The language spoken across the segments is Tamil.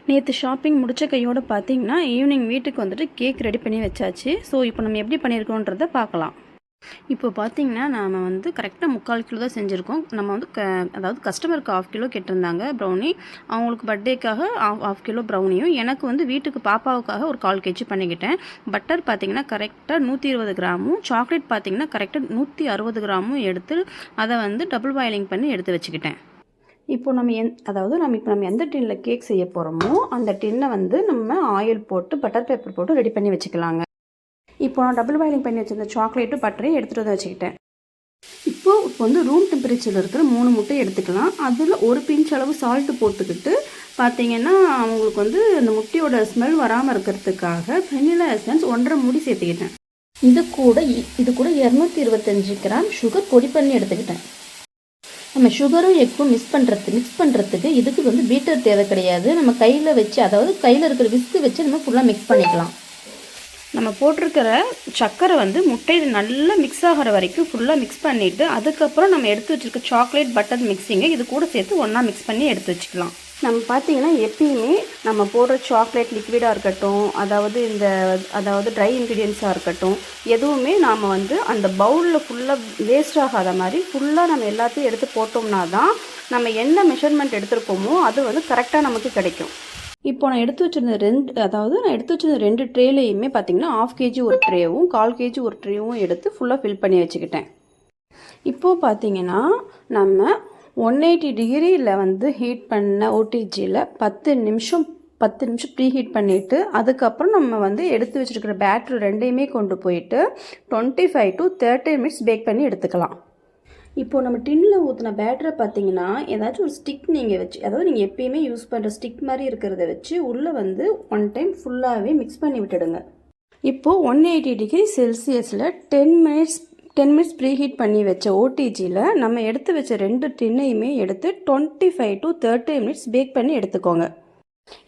நேற்று ஷாப்பிங் முடித்த கையோடு பார்த்தீங்கன்னா ஈவினிங் வீட்டுக்கு வந்துட்டு கேக் ரெடி பண்ணி வச்சாச்சு. ஸோ இப்போ நம்ம எப்படி பண்ணியிருக்கோன்றதை பார்க்கலாம். இப்போ பார்த்தீங்கன்னா நாம் வந்து கரெக்டாக 3/4 கிலோ தான் செஞ்சுருக்கோம். நம்ம வந்து அதாவது கஸ்டமருக்கு 1/2 கிலோ கேட்டிருந்தாங்க ப்ரௌனி. அவங்களுக்கு பர்த்டேக்காக 1/2 கிலோ ப்ரௌனியும், எனக்கு வந்து வீட்டுக்கு பாப்பாவுக்காக ஒரு 1/4 கேஜி பண்ணிக்கிட்டேன். பட்டர் பார்த்தீங்கன்னா கரெக்டாக 120 கிராமும், சாக்லேட் பார்த்தீங்கன்னா கரெக்டாக 160 கிராமும் எடுத்து அதை வந்து டபுள் பாயிலிங் பண்ணி எடுத்து வச்சுக்கிட்டேன். இப்போ நம்ம இப்போ நம்ம எந்த டின்னில் கேக் செய்ய போகிறோமோ அந்த டின்னை வந்து நம்ம ஆயில் போட்டு பட்டர் பேப்பர் போட்டு ரெடி பண்ணி வச்சுக்கலாங்க. இப்போ நான் டபுள் பாயிலிங் பண்ணி வச்சுருந்த சாக்லேட்டும் பட்டரையும் எடுத்துகிட்டு வந்து வச்சுக்கிட்டேன். இப்போ வந்து ரூம் டெம்பரேச்சரில் இருக்கிற 3 முட்டை எடுத்துக்கலாம். அதில் ஒரு பிஞ்ச் அளவு சால்ட்டு போட்டுக்கிட்டு பார்த்தீங்கன்னா அவங்களுக்கு வந்து அந்த முட்டையோட ஸ்மெல் வராமல் இருக்கிறதுக்காக வெனிலா எசன்ஸ் 1.5 மூடி சேர்த்துக்கிட்டேன். இது கூட 225 கிராம் சுகர் பொடி பண்ணி எடுத்துக்கிட்டேன். நம்ம சுகரும் எக்கும் மிக்ஸ் பண்ணுறதுக்கு இதுக்கு வந்து பீட்டர் தேவை கிடையாது. நம்ம கையில் வச்சு, அதாவது கையில் இருக்கிற விஸ்கு வச்சு நம்ம ஃபுல்லாக மிக்ஸ் பண்ணிக்கலாம். நம்ம போட்டிருக்கிற சர்க்கரை வந்து முட்டையில் நல்லா மிக்ஸ் ஆகிற வரைக்கும் ஃபுல்லாக மிக்ஸ் பண்ணிவிட்டு அதுக்கப்புறம் நம்ம எடுத்து வச்சுருக்க சாக்லேட் பட்டர் மிக்ஸிங்கை இது கூட சேர்த்து ஒன்றா மிக்ஸ் பண்ணி எடுத்து வச்சுக்கலாம். நம்ம பார்த்திங்கன்னா எப்பயுமே நம்ம போடுற சாக்லேட் லிக்விடாக இருக்கட்டும், அதாவது ட்ரை இன்க்ரீடியன்ஸாக இருக்கட்டும், எதுவுமே நாம் வந்து அந்த பவுலில் ஃபுல்லாக வேஸ்ட் ஆகாத மாதிரி ஃபுல்லாக நம்ம எல்லாத்தையும் எடுத்து போட்டோம்னா தான் நம்ம என்ன மெஷர்மெண்ட் எடுத்துருக்கோமோ அது வந்து கரெக்டாக நமக்கு கிடைக்கும். இப்போ நான் எடுத்து வச்சுருந்த 2 ட்ரேலையுமே பார்த்திங்கன்னா 1/2 கேஜி ஒரு ட்ரேவும் 1/4 கேஜி ஒரு ட்ரேவும் எடுத்து ஃபுல்லாக ஃபில் பண்ணி வச்சுக்கிட்டேன். இப்போது பார்த்திங்கன்னா நம்ம 180 டிகிரியில் வந்து ஹீட் பண்ண ஓடிஜியில் 10 நிமிஷம் ப்ரீ ஹீட் பண்ணிவிட்டு அதுக்கப்புறம் நம்ம வந்து எடுத்து வச்சுருக்கிற பேட்டரி ரெண்டையுமே கொண்டு போயிட்டு 25 to 30 மினிட்ஸ் பேக் பண்ணி எடுத்துக்கலாம். இப்போது நம்ம டின்னில் ஊற்றின பேட்டரை பார்த்தீங்கன்னா ஏதாச்சும் ஒரு ஸ்டிக் நீங்கள் வச்சு, அதாவது நீங்கள் எப்பயுமே யூஸ் பண்ணுற ஸ்டிக் மாதிரி இருக்கிறத வச்சு உள்ளே வந்து 1 டைம் ஃபுல்லாகவே மிக்ஸ் பண்ணி விட்டுடுங்க. இப்போது 180 டிகிரி செல்சியஸில் 10 மினிட்ஸ் ப்ரீ ஹீட் பண்ணி வச்ச ஓடிஜியில் நம்ம எடுத்து வச்ச 2 டின்னையுமே எடுத்து 25 to 30 மினிட்ஸ் பேக் பண்ணி எடுத்துக்கோங்க.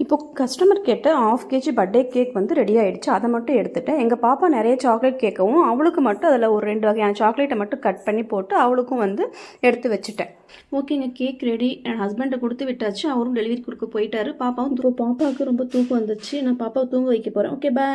இப்போ கஸ்டமர் கேட்ட 1/2 கேஜி பர்த்டே கேக் வந்து ரெடி ஆகிடுச்சு. அதை மட்டும் எடுத்துட்டேன். எங்கள் பாப்பா நிறைய சாக்லேட் கேட்கவும் அவளுக்கு மட்டும் அதில் ஒரு 2 வகையான சாக்லேட்டை மட்டும் கட் பண்ணி போட்டு அவளுக்கும் வந்து எடுத்து வச்சுட்டேன். ஓகேங்க, கேக் ரெடி. என் ஹஸ்பண்டை கொடுத்து விட்டாச்சு. அவரும் டெலிவரி கொடுக்க போயிட்டாரு. பாப்பாவுக்கு ரொம்ப தூக்கம் வந்துச்சு. நான் பாப்பாவை தூங்க வைக்க போகிறேன். ஓகே, பாய்.